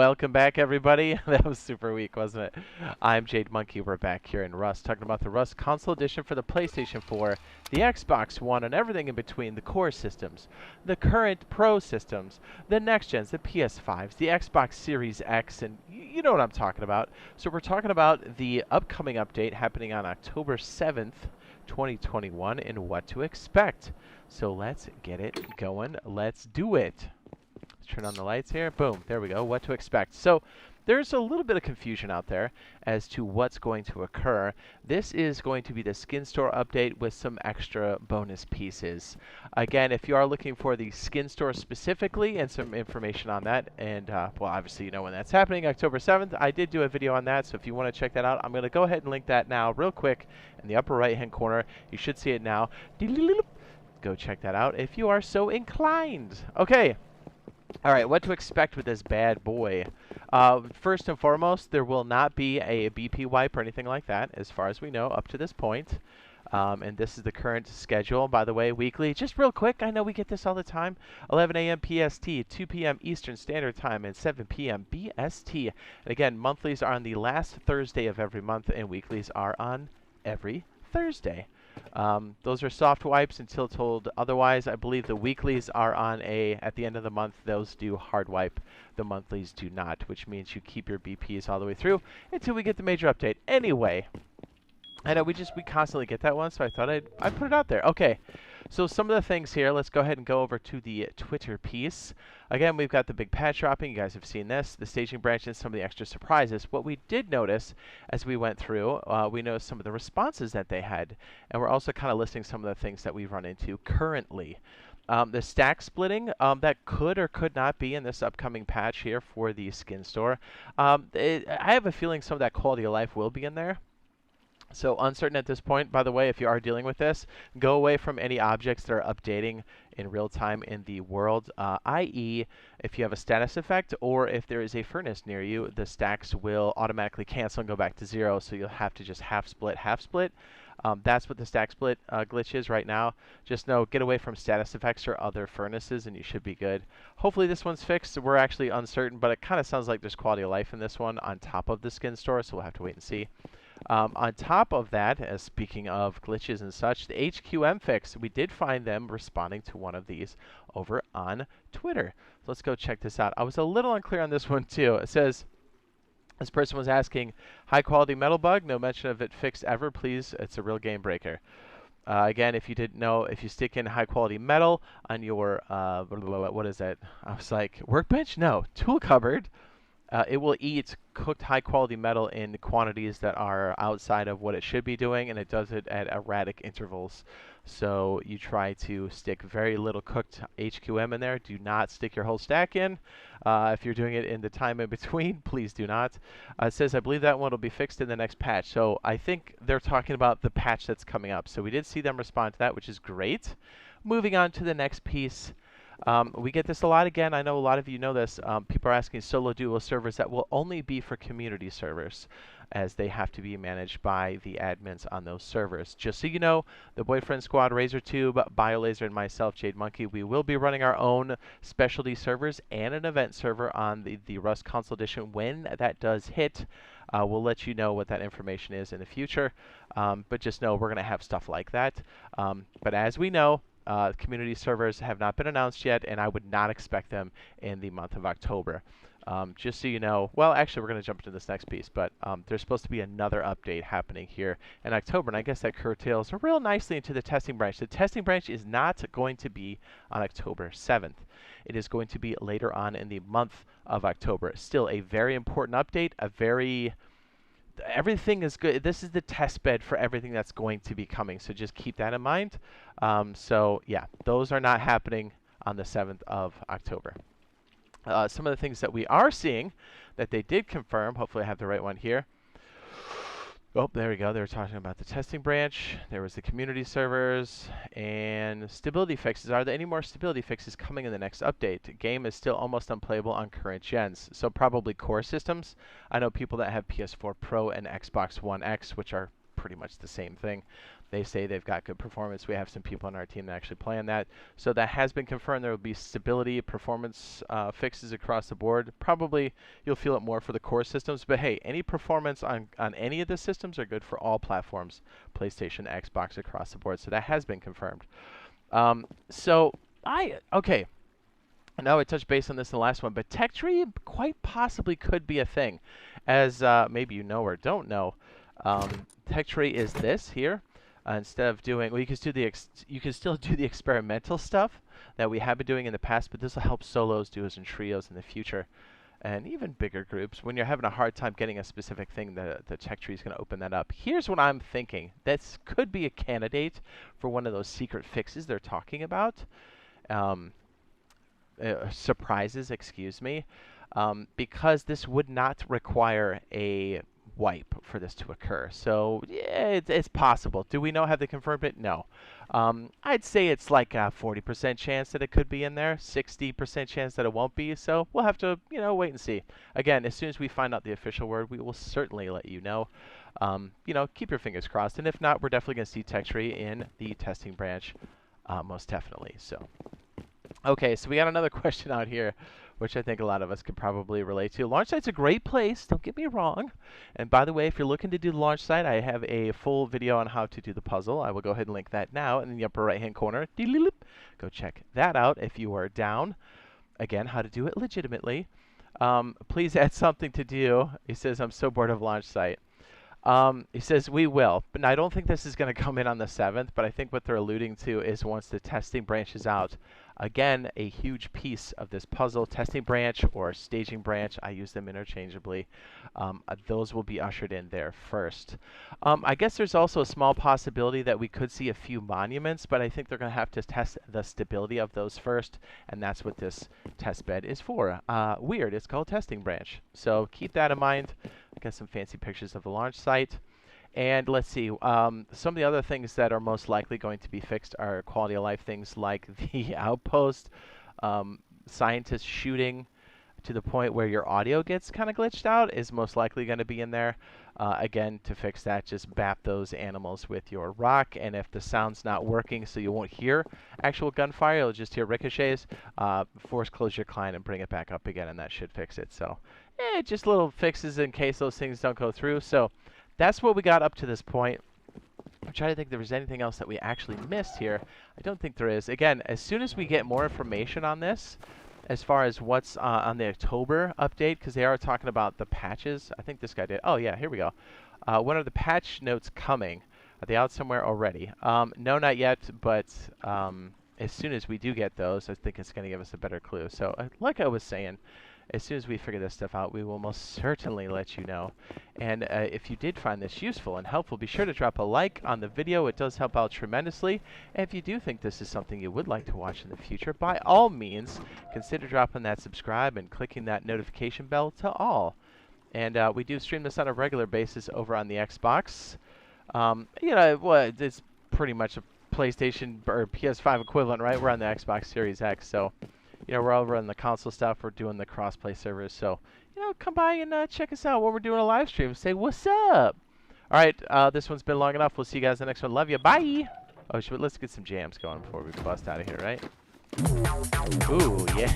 Welcome back, everybody. That was super weak, wasn't it? I'm Jade Monkey. We're back here in Rust, talking about the Rust Console Edition for the PlayStation 4, the Xbox One, and everything in between, the core systems, the current Pro systems, the next gens, the PS5s, the Xbox Series X, and you know what I'm talking about. So we're talking about the upcoming update happening on October 7th, 2021, and what to expect. So let's get it going. Let's do it. Let's turn on the lights here. Boom. There we go. What to expect. So there's a little bit of confusion out there as to what's going to occur. This is going to be the skin store update with some extra bonus pieces. Again, if you are looking for the skin store specifically and some information on that, and well, obviously you know when that's happening, October 7th, I did do a video on that, so if you want to check that out, I'm going to go ahead and link that now real quick in the upper right hand corner. You should see it now. Go check that out if you are so inclined. Okay. All right, what to expect with this bad boy? First and foremost, there will not be a BP wipe or anything like that, as far as we know, up to this point. And this is the current schedule, by the way, weekly. Just real quick, I know we get this all the time. 11 a.m. PST, 2 p.m. Eastern Standard Time, and 7 p.m. BST. And again, monthlies are on the last Thursday of every month, and weeklies are on every Thursday. Those are soft wipes until told otherwise. I believe the weeklies are on at the end of the month, those do hard wipe. The monthlies do not, which means you keep your BPs all the way through until we get the major update. Anyway, I know we constantly get that one, so I thought I'd put it out there. Okay, so some of the things here, let's go ahead and go over to the Twitter piece. Again, we've got the big patch dropping. You guys have seen this, the staging branch, and some of the extra surprises. What we did notice as we went through, we noticed some of the responses that they had, and we're also kind of listing some of the things that we've run into currently. The stack splitting, that could or could not be in this upcoming patch here for the skin store. I have a feeling some of that quality of life will be in there. So uncertain at this point. By the way, if you are dealing with this, go away from any objects that are updating in real time in the world, i.e. if you have a status effect or if there is a furnace near you, the stacks will automatically cancel and go back to 0, so you'll have to just half split. That's what the stack split glitch is right now. Just know, get away from status effects or other furnaces and you should be good. Hopefully this one's fixed. We're actually uncertain, but it kind of sounds like there's quality of life in this one on top of the skin store, so we'll have to wait and see. On top of that, as speaking of glitches and such, the HQM fix, we did find them responding to one of these over on Twitter. So let's go check this out. I was a little unclear on this one too. It says, this person was asking, high quality metal bug, no mention of it fixed ever, please. It's a real game breaker. Again, if you didn't know, if you stick in high quality metal on your, what is that? I was like, Workbench? No, tool cupboard. It will eat cooked high-quality metal in quantities that are outside of what it should be doing, and it does it at erratic intervals. So you try to stick very little cooked HQM in there. Do not stick your whole stack in. If you're doing it in the time in between, please do not. It says, I believe that one will be fixed in the next patch. So I think they're talking about the patch that's coming up. So we did see them respond to that, which is great. Moving on to the next piece. We get this a lot again. I know a lot of you know this. People are asking solo duo servers that will only be for community servers, as they have to be managed by the admins on those servers. Just so you know, the Boyfriend Squad, RazorTube, BioLaser, and myself, Jade Monkey, we will be running our own specialty servers and an event server on the Rust Console Edition. When that does hit, we'll let you know what that information is in the future. But just know we're going to have stuff like that. But as we know, community servers have not been announced yet, and I would not expect them in the month of October. Just so you know, well, actually, we're going to jump into this next piece, but there's supposed to be another update happening here in October, and I guess that curtails real nicely into the testing branch. The testing branch is not going to be on October 7th. It is going to be later on in the month of October. Still a very important update, everything is good. This is the test bed for everything that's going to be coming, so just keep that in mind. So yeah, those are not happening on the 7th of October. Some of the things that we are seeing that they did confirm, hopefully I have the right one here. Oh, there we go. They were talking about the testing branch. There was the community servers and stability fixes. Are there any more stability fixes coming in the next update? Game is still almost unplayable on current gens, so probably core systems. I know people that have PS4 Pro and Xbox One X, which are pretty much the same thing. They say they've got good performance. We have some people on our team that actually play on that. So that has been confirmed. There will be stability, performance fixes across the board. Probably you'll feel it more for the core systems. But hey, any performance on any of the systems are good for all platforms, PlayStation, Xbox, across the board. So that has been confirmed. Okay. I know I touched base on this in the last one, but tech tree quite possibly could be a thing. As maybe you know or don't know, tech tree is this here. Instead of doing, well, you can still do the experimental stuff that we have been doing in the past, but this will help solos, duos, and trios in the future, and even bigger groups. When you're having a hard time getting a specific thing, the tech tree is going to open that up. Here's what I'm thinking. This could be a candidate for one of those secret fixes they're talking about. Surprises, excuse me, because this would not require a wipe for this to occur. So yeah, it's possible. Do we know? Have they confirmed it? No. I'd say it's like a 40% chance that it could be in there, 60% chance that it won't be. So we'll have to, wait and see. Again, as soon as we find out the official word, we will certainly let you know. Keep your fingers crossed. And if not, we're definitely going to see tech tree in the testing branch, most definitely. So. Okay, so we got another question out here, which I think a lot of us could probably relate to. Launch site's a great place, don't get me wrong. And by the way, if you're looking to do the launch site, I have a full video on how to do the puzzle. I will go ahead and link that now in the upper right-hand corner. Go check that out if you are down. Again, how to do it legitimately. Please add something to do. He says, I'm so bored of launch site. He says, we will. But I don't think this is going to come in on the 7th, but I think what they're alluding to is once the testing branches out. Again, a huge piece of this puzzle, testing branch or staging branch, I use them interchangeably. Those will be ushered in there first. I guess there's also a small possibility that we could see a few monuments, but I think they're going to have to test the stability of those first, and that's what this test bed is for. Weird, it's called testing branch. So keep that in mind. I got some fancy pictures of the launch site. And let's see, some of the other things that are most likely going to be fixed are quality of life things like the outpost, scientists shooting to the point where your audio gets kind of glitched out is most likely going to be in there. Again, to fix that, just bap those animals with your rock, and if the sound's not working so you won't hear actual gunfire, you'll just hear ricochets, force close your client and bring it back up again, and that should fix it. So, just little fixes in case those things don't go through. So, that's what we got up to this point. I'm trying to think if there was anything else that we actually missed here. I don't think there is. Again, as soon as we get more information on this, as far as what's on the October update, because they are talking about the patches. I think this guy did. Oh, yeah, here we go. When are the patch notes coming? Are they out somewhere already? No, not yet, but as soon as we do get those, I think it's going to give us a better clue. So, like I was saying, as soon as we figure this stuff out, we will most certainly let you know. And if you did find this useful and helpful, be sure to drop a like on the video. It does help out tremendously. And if you do think this is something you would like to watch in the future, by all means, consider dropping that subscribe and clicking that notification bell to all. And we do stream this on a regular basis over on the Xbox. It's pretty much a PlayStation or PS5 equivalent, right? We're on the Xbox Series X, so we're over on the console stuff. We're doing the crossplay servers, so come by and check us out when we're doing a live stream. Say what's up. All right, this one's been long enough. We'll see you guys in the next one. Love you. Bye. Oh, let's get some jams going before we bust out of here, right? Ooh, yeah.